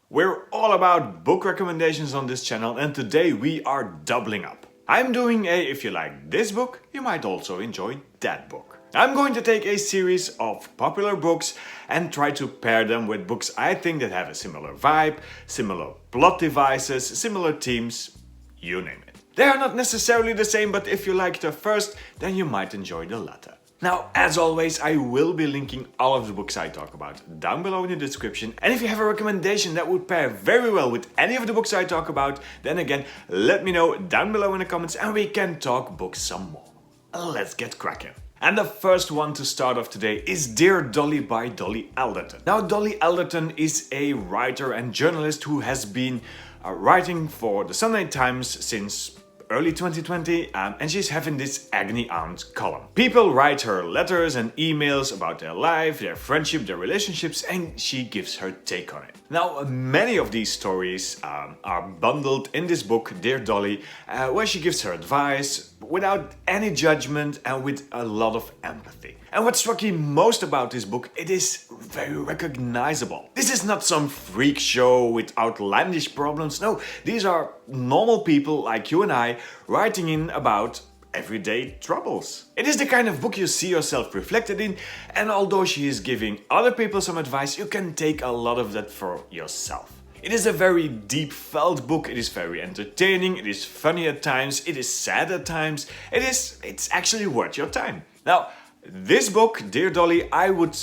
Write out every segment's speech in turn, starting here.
We're all about book recommendations on this channel, and today we are doubling up. I'm doing if you like this book, you might also enjoy that book. I'm going to take a series of popular books and try to pair them with books I think that have a similar vibe, similar plot devices, similar themes, you name it. They are not necessarily the same, but if you like the first, then you might enjoy the latter. Now, as always, I will be linking all of the books I talk about down below in the description. And if you have a recommendation that would pair very well with any of the books I talk about, then again, let me know down below in the comments and we can talk books some more. Let's get cracking. And the first one to start off today is Dear Dolly by Dolly Alderton. Now, Dolly Alderton is a writer and journalist who has been writing for the Sunday Times since early 2020, and she's having this agony aunt column. People write her letters and emails about their life, their friendship, their relationships, and she gives her take on it. Now, many of these stories are bundled in this book, Dear Dolly, where she gives her advice without any judgment and with a lot of empathy. And what struck me most about this book, it is very recognizable. This is not some freak show with outlandish problems. No, these are normal people like you and I writing in about everyday troubles. It is the kind of book you see yourself reflected in, and although she is giving other people some advice, you can take a lot of that for yourself. It is a very deep felt book, it is very entertaining, it is funny at times, it is sad at times, it's actually worth your time. Now, this book, Dear Dolly, I would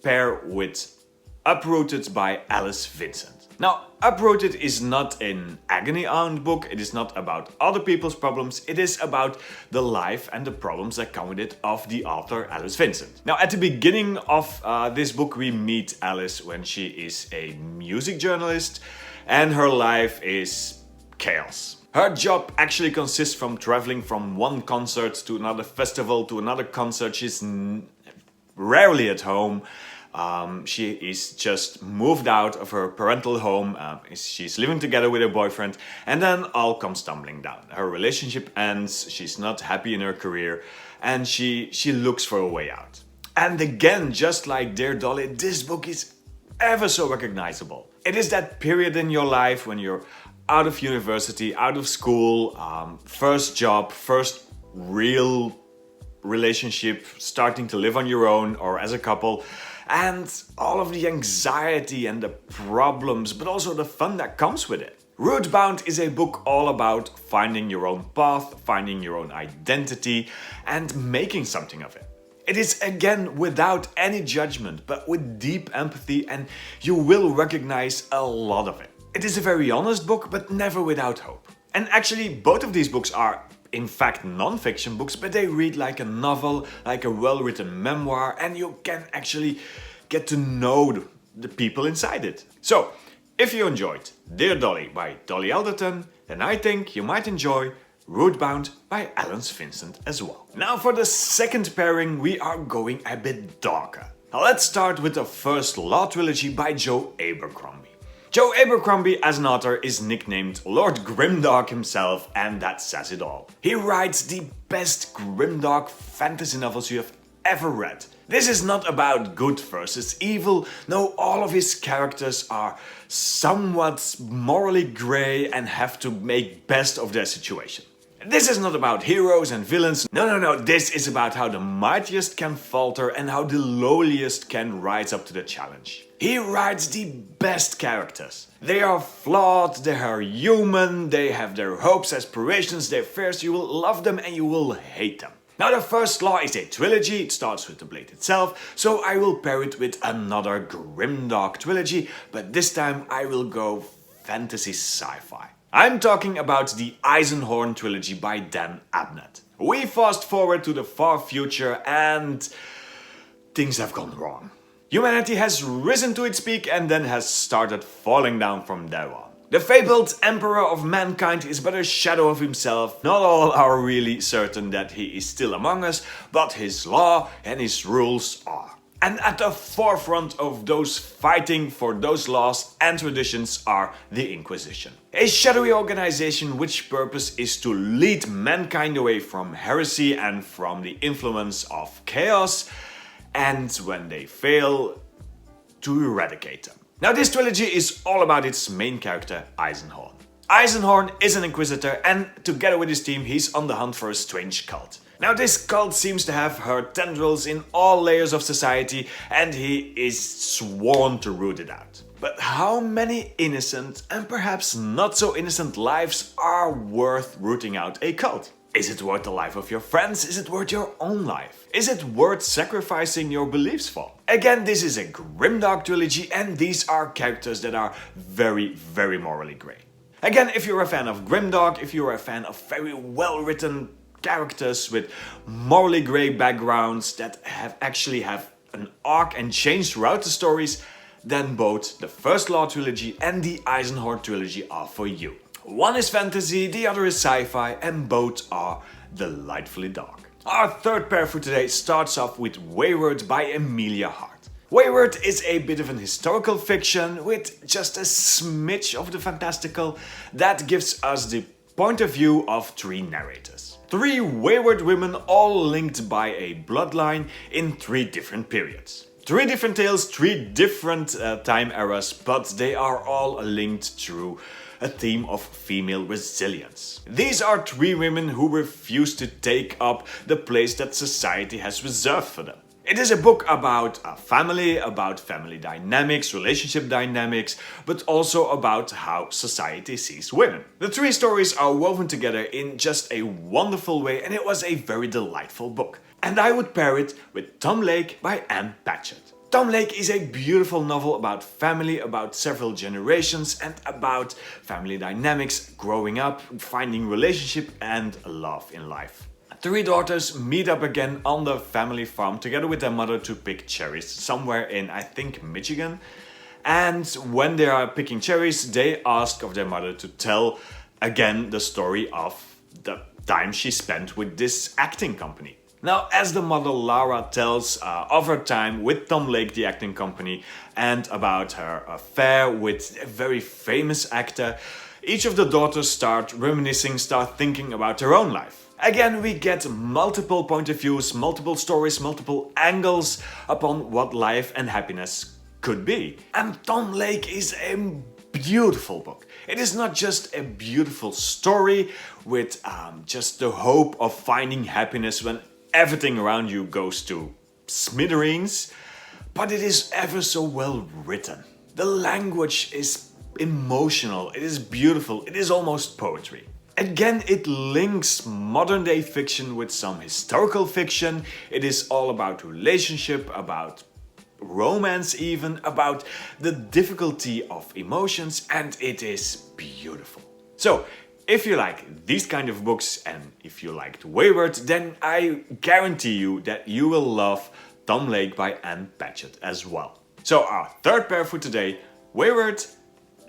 pair with Uprooted by Alice Vincent. Now, Uprooted is not an agony aunt book, it is not about other people's problems, it is about the life and the problems that come with it of the author Alice Vincent. Now, at the beginning of this book, we meet Alice when she is a music journalist and her life is chaos. Her job actually consists from traveling from one concert to another festival to another concert. She's rarely at home. She is just moved out of her parental home. She's living together with her boyfriend, and then all comes tumbling down. Her relationship ends, she's not happy in her career, and she looks for a way out. And again, just like Dear Dolly, this book is ever so recognizable. It is that period in your life when you're out of university, out of school, first job, first real relationship, starting to live on your own or as a couple, and all of the anxiety and the problems, but also the fun that comes with it. Rootbound is a book all about finding your own path, finding your own identity, and making something of it. It is again without any judgment, but with deep empathy, and you will recognize a lot of it. It is a very honest book, but never without hope. And actually, both of these books are in fact non-fiction books, but they read like a novel, like a well-written memoir, and you can actually get to know the people inside it. So, if you enjoyed Dear Dolly by Dolly Alderton, then I think you might enjoy Rootbound by Alice Vincent as well. Now for the second pairing, we are going a bit darker. Now let's start with the first Law trilogy by Joe Abercrombie. Joe Abercrombie, as an author, is nicknamed Lord Grimdark himself, and that says it all. He writes the best grimdark fantasy novels you have ever read. This is not about good versus evil. No, all of his characters are somewhat morally grey and have to make best of their situation. This is not about heroes and villains. No. This is about how the mightiest can falter and how the lowliest can rise up to the challenge. He writes the best characters. They are flawed, they are human, they have their hopes, aspirations, their fears. You will love them and you will hate them. Now, the first Law is a trilogy. It starts with the Blade itself, so I will pair it with another grimdark trilogy, but this time I will go fantasy sci-fi. I'm talking about the Eisenhorn trilogy by Dan Abnett. We fast forward to the far future and things have gone wrong. Humanity has risen to its peak and then has started falling down from there on. The fabled emperor of mankind is but a shadow of himself. Not all are really certain that he is still among us, but his law and his rules are. And at the forefront of those fighting for those laws and traditions are the Inquisition. A shadowy organization which purpose is to lead mankind away from heresy and from the influence of chaos, and when they fail, to eradicate them. Now this trilogy is all about its main character, Eisenhorn. Eisenhorn is an inquisitor and together with his team he's on the hunt for a strange cult. Now this cult seems to have her tendrils in all layers of society and he is sworn to root it out. But how many innocent and perhaps not so innocent lives are worth rooting out a cult? Is it worth the life of your friends? Is it worth your own life? Is it worth sacrificing your beliefs for? Again, this is a grimdark trilogy and these are characters that are very, very morally grey. Again, if you're a fan of grimdark, if you're a fan of very well written characters with morally grey backgrounds that actually have an arc and change throughout the stories, then both the First Law trilogy and the Eisenhorn trilogy are for you. One is fantasy, the other is sci-fi, and both are delightfully dark. Our third pair for today starts off with Weyward by Emilia Hart. Weyward is a bit of an historical fiction with just a smidge of the fantastical that gives us the point of view of three narrators. Three wayward women all linked by a bloodline in three different periods. Three different tales, three different time eras, but they are all linked through a theme of female resilience. These are three women who refuse to take up the place that society has reserved for them. It is a book about family dynamics, relationship dynamics, but also about how society sees women. The three stories are woven together in just a wonderful way and it was a very delightful book. And I would pair it with Tom Lake by Anne Patchett. Tom Lake is a beautiful novel about family, about several generations and about family dynamics, growing up, finding relationship and love in life. Three daughters meet up again on the family farm together with their mother to pick cherries somewhere in, I think, Michigan. And when they are picking cherries, they ask of their mother to tell again the story of the time she spent with this acting company. Now, as the mother Lara tells of her time with Tom Lake, the acting company, and about her affair with a very famous actor, each of the daughters start reminiscing, start thinking about their own life. Again, we get multiple point of views, multiple stories, multiple angles upon what life and happiness could be. And Tom Lake is a beautiful book. It is not just a beautiful story with just the hope of finding happiness when everything around you goes to smithereens, but it is ever so well written. The language is emotional, it is beautiful, it is almost poetry. Again, it links modern day fiction with some historical fiction. It is all about relationship, about romance even, about the difficulty of emotions, and it is beautiful. So, if you like these kind of books and if you liked Weyward, then I guarantee you that you will love Tom Lake by Anne Patchett as well. So our third pair for today, Weyward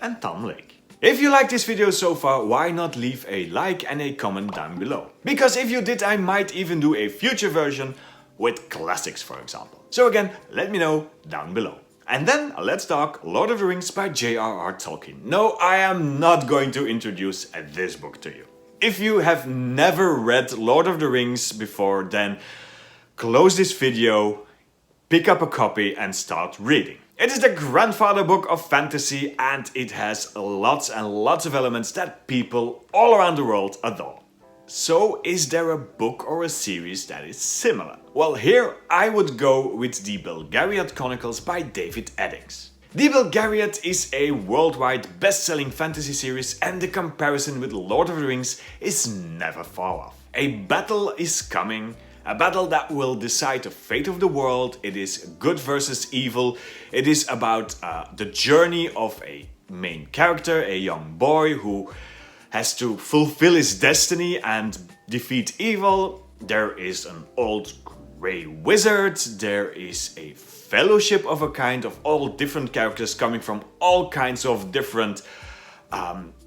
and Tom Lake. If you liked this video so far, why not leave a like and a comment down below? Because if you did, I might even do a future version with classics, for example. So again, let me know down below. And then let's talk Lord of the Rings by J.R.R. Tolkien. No, I am not going to introduce this book to you. If you have never read Lord of the Rings before, then close this video, pick up a copy and start reading. It is the grandfather book of fantasy and it has lots and lots of elements that people all around the world adore. So is there a book or a series that is similar? Well, here I would go with the Belgariad Chronicles by David Eddings. The Belgariad is a worldwide best-selling fantasy series and the comparison with Lord of the Rings is never far off. A battle is coming, a battle that will decide the fate of the world. It is good versus evil. It is about the journey of a main character, a young boy who has to fulfill his destiny and defeat evil. There is an old grey wizard, there is a fellowship of a kind of all different characters coming from all kinds of different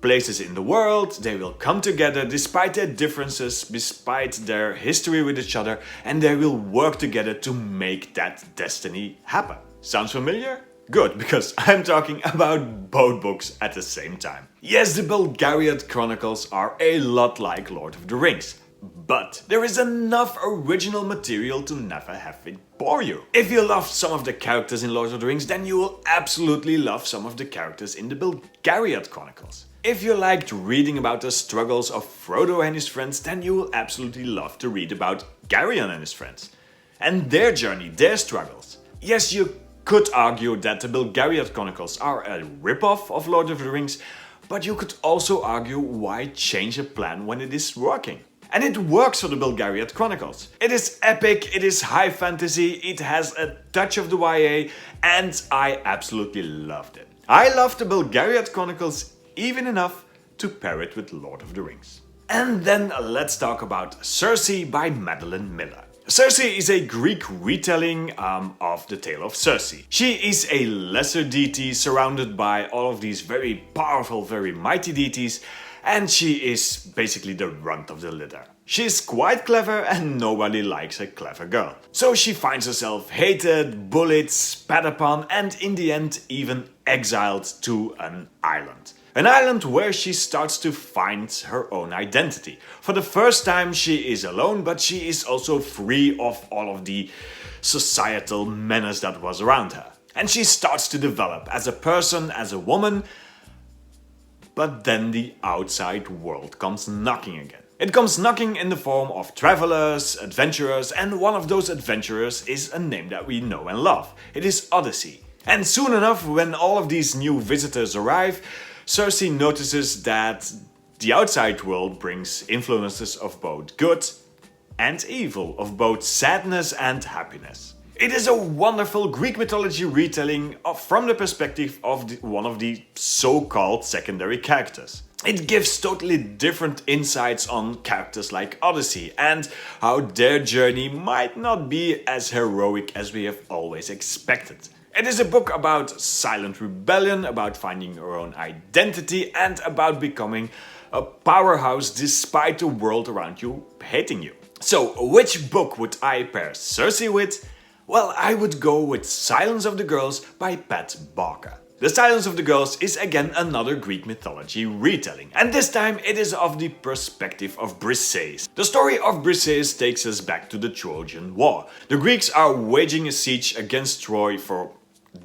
places in the world. They will come together despite their differences, despite their history with each other, and they will work together to make that destiny happen. Sounds familiar? Good, because I'm talking about both books at the same time. Yes, the Belgariad Chronicles are a lot like Lord of the Rings, But there is enough original material to never have it bore you. If you loved some of the characters in Lord of the Rings, then you will absolutely love some of the characters in the Belgariad Chronicles. If you liked reading about the struggles of Frodo and his friends, then you will absolutely love to read about Garion and his friends. And their journey, their struggles. Yes, you could argue that the Belgariad Chronicles are a rip-off of Lord of the Rings, but you could also argue why change a plan when it is working. And it works for the Belgariad Chronicles. It is epic, it is high fantasy, it has a touch of the YA, and I absolutely loved it. I loved the Belgariad Chronicles even enough to pair it with Lord of the Rings. And then let's talk about Circe by Madeline Miller. Circe is a Greek retelling of the tale of Circe. She is a lesser deity surrounded by all of these very powerful, very mighty deities, and she is basically the runt of the litter. She is quite clever and nobody likes a clever girl. So she finds herself hated, bullied, spat upon, and in the end even exiled to an island. An island where she starts to find her own identity. For the first time she is alone, but she is also free of all of the societal menace that was around her. And she starts to develop as a person, as a woman, but then the outside world comes knocking again. It comes knocking in the form of travelers, adventurers, and one of those adventurers is a name that we know and love. It is Odyssey. And soon enough, when all of these new visitors arrive, Circe notices that the outside world brings influences of both good and evil, of both sadness and happiness. It is a wonderful Greek mythology retelling from the perspective of one of the so-called secondary characters. It gives totally different insights on characters like Odyssey and how their journey might not be as heroic as we have always expected. It is a book about silent rebellion, about finding your own identity, and about becoming a powerhouse despite the world around you hating you. So, which book would I pair Circe with? Well, I would go with Silence of the Girls by Pat Barker. The Silence of the Girls is again another Greek mythology retelling, and this time it is of the perspective of Briseis. The story of Briseis takes us back to the Trojan War. The Greeks are waging a siege against Troy for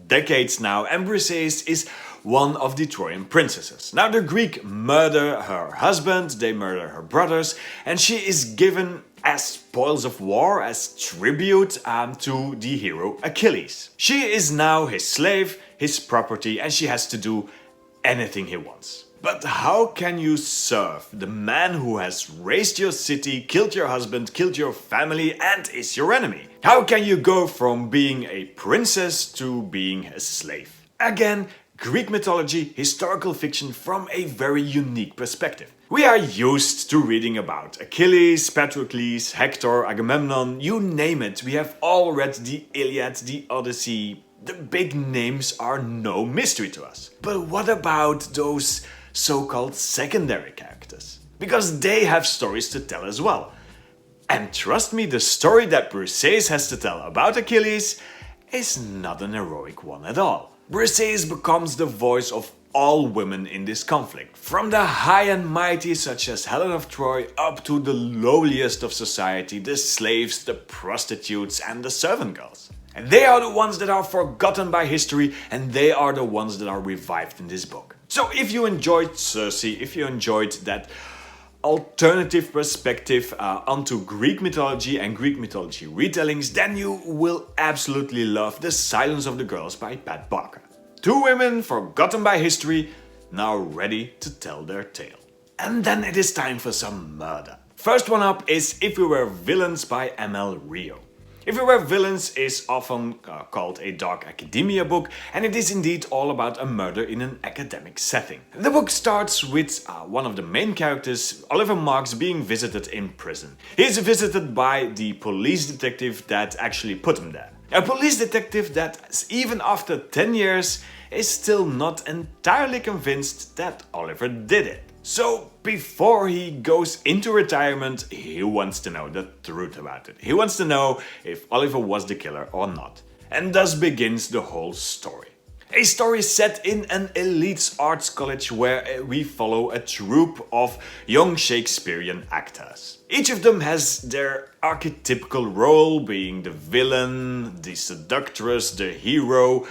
decades now, and Briseis is one of the Trojan princesses. Now the Greek murder her husband, they murder her brothers, and she is given as spoils of war, as tribute to the hero Achilles. She is now his slave, his property, and she has to do anything he wants. But how can you serve the man who has raised your city, killed your husband, killed your family, and is your enemy? How can you go from being a princess to being a slave? Again, Greek mythology, historical fiction from a very unique perspective. We are used to reading about Achilles, Patroclus, Hector, Agamemnon, you name it. We have all read the Iliad, the Odyssey. The big names are no mystery to us. But what about those so-called secondary characters? Because they have stories to tell as well. And trust me, the story that Briseis has to tell about Achilles is not an heroic one at all. Briseis becomes the voice of all women in this conflict, from the high and mighty such as Helen of Troy up to the lowliest of society, the slaves, the prostitutes and the servant girls. And they are the ones that are forgotten by history, and they are the ones that are revived in this book. So if you enjoyed Circe, if you enjoyed that alternative perspective onto Greek mythology and Greek mythology retellings, then you will absolutely love The Silence of the Girls by Pat Barker. Two women forgotten by history, now ready to tell their tale. And then it is time for some murder. First one up is If We Were Villains by ML Rio. If We Were Villains is often called a dark academia book, and it is indeed all about a murder in an academic setting. The book starts with one of the main characters, Oliver Marks, being visited in prison. He is visited by the police detective that actually put him there. A police detective that, even after 10 years, is still not entirely convinced that Oliver did it. So, before he goes into retirement, he wants to know the truth about it. He wants to know if Oliver was the killer or not. And thus begins the whole story. A story set in an elite arts college where we follow a troupe of young Shakespearean actors. Each of them has their archetypical role, being the villain, the seductress, the hero.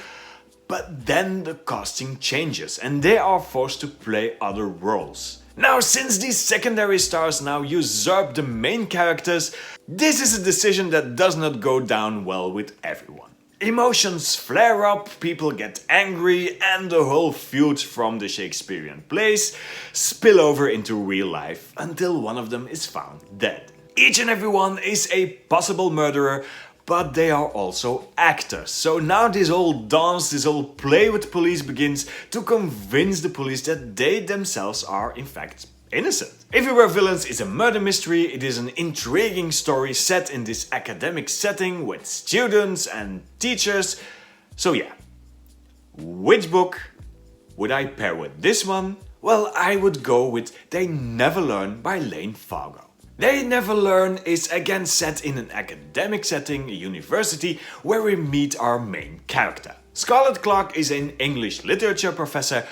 But then the casting changes and they are forced to play other roles. Now, since these secondary stars now usurp the main characters, this is a decision that does not go down well with everyone. Emotions flare up, people get angry, and the whole feud from the Shakespearean plays spill over into real life until one of them is found dead. Each and every one is a possible murderer, but they are also actors. So now this whole dance, this whole play with police begins to convince the police that they themselves are in fact innocent. If We Were Villains is a murder mystery. It is an intriguing story set in this academic setting with students and teachers. So yeah, which book would I pair with this one? Well, I would go with They Never Learn by Lane Fargo. They Never Learn is again set in an academic setting, a university, where we meet our main character. Scarlett Clark is an English literature professor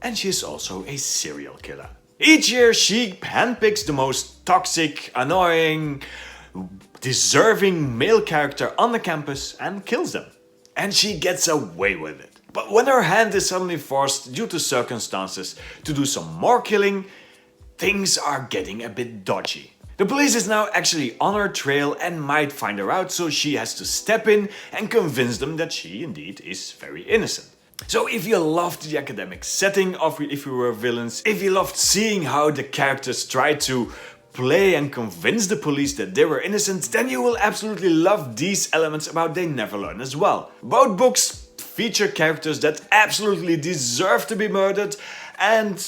and she is also a serial killer. Each year she handpicks the most toxic, annoying, deserving male character on the campus and kills them. And she gets away with it. But when her hand is suddenly forced due to circumstances to do some more killing, things are getting a bit dodgy. The police is now actually on her trail and might find her out, so she has to step in and convince them that she indeed is very innocent. So if you loved the academic setting of If We Were Villains, if you loved seeing how the characters try to play and convince the police that they were innocent, then you will absolutely love these elements about They Never Learn as well. Both books feature characters that absolutely deserve to be murdered and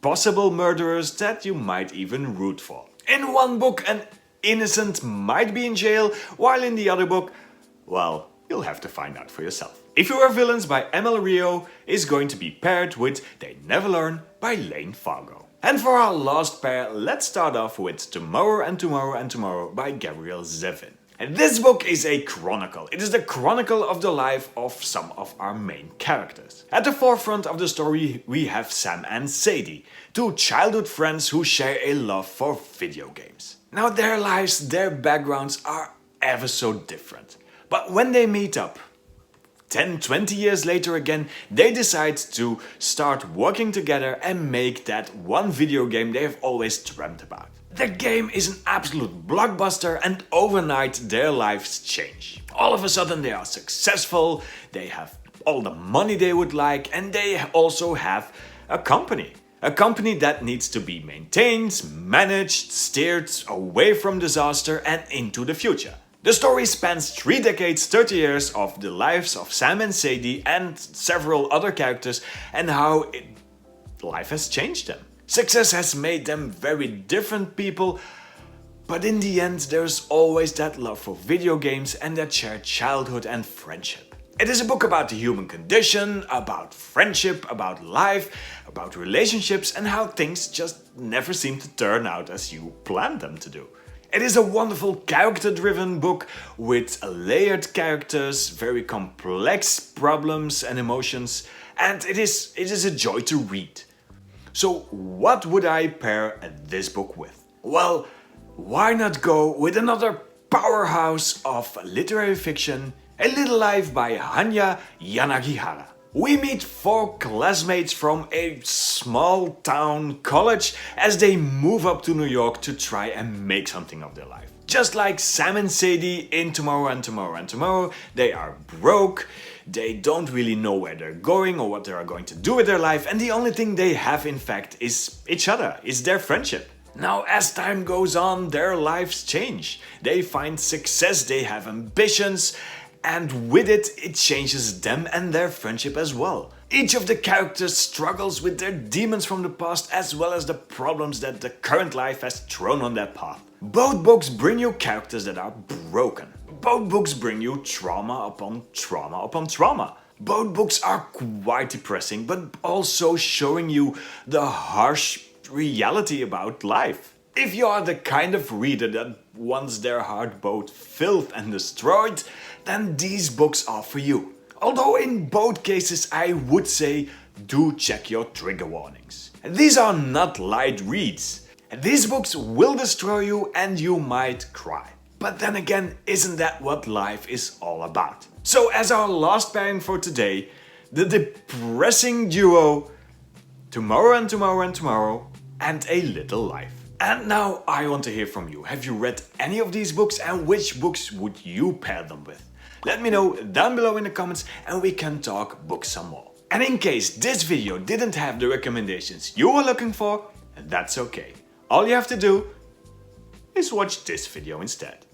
possible murderers that you might even root for. In one book, an innocent might be in jail, while in the other book, well, you'll have to find out for yourself. If You Were Villains by Emil Rio is going to be paired with They Never Learn by Lane Fargo. And for our last pair, let's start off with Tomorrow and Tomorrow and Tomorrow by Gabrielle Zevin. And this book is a chronicle. It is the chronicle of the life of some of our main characters. At the forefront of the story we have Sam and Sadie, two childhood friends who share a love for video games. Now their lives, their backgrounds are ever so different. But when they meet up, 10-20 years later again, they decide to start working together and make that one video game they have always dreamt about. The game is an absolute blockbuster and overnight their lives change. All of a sudden they are successful, they have all the money they would like, and they also have a company. A company that needs to be maintained, managed, steered away from disaster and into the future. The story spans 3 decades, 30 years of the lives of Sam and Sadie and several other characters and how life has changed them. Success has made them very different people, but in the end there's always that love for video games and that shared childhood and friendship. It is a book about the human condition, about friendship, about life, about relationships and how things just never seem to turn out as you planned them to do. It is a wonderful character-driven book with layered characters, very complex problems and emotions, and it is a joy to read. So what would I pair this book with? Well, why not go with another powerhouse of literary fiction, A Little Life by Hanya Yanagihara. We meet 4 classmates from a small town college as they move up to New York to try and make something of their life. Just like Sam and Sadie in Tomorrow and Tomorrow and Tomorrow, they are broke, they don't really know where they're going or what they are going to do with their life, and the only thing they have in fact is each other, is their friendship. Now as time goes on, their lives change. They find success, they have ambitions, and with it, it changes them and their friendship as well. Each of the characters struggles with their demons from the past as well as the problems that the current life has thrown on their path. Both books bring you characters that are broken. Both books bring you trauma upon trauma upon trauma. Both books are quite depressing, but also showing you the harsh reality about life. If you are the kind of reader that wants their heart both filled and destroyed, then these books are for you. Although in both cases I would say do check your trigger warnings. These are not light reads. These books will destroy you and you might cry. But then again, isn't that what life is all about? So as our last pairing for today, the depressing duo Tomorrow and Tomorrow and Tomorrow and A Little Life. And now I want to hear from you. Have you read any of these books and which books would you pair them with? Let me know down below in the comments and we can talk books some more. And in case this video didn't have the recommendations you were looking for, that's okay. All you have to do is watch this video instead.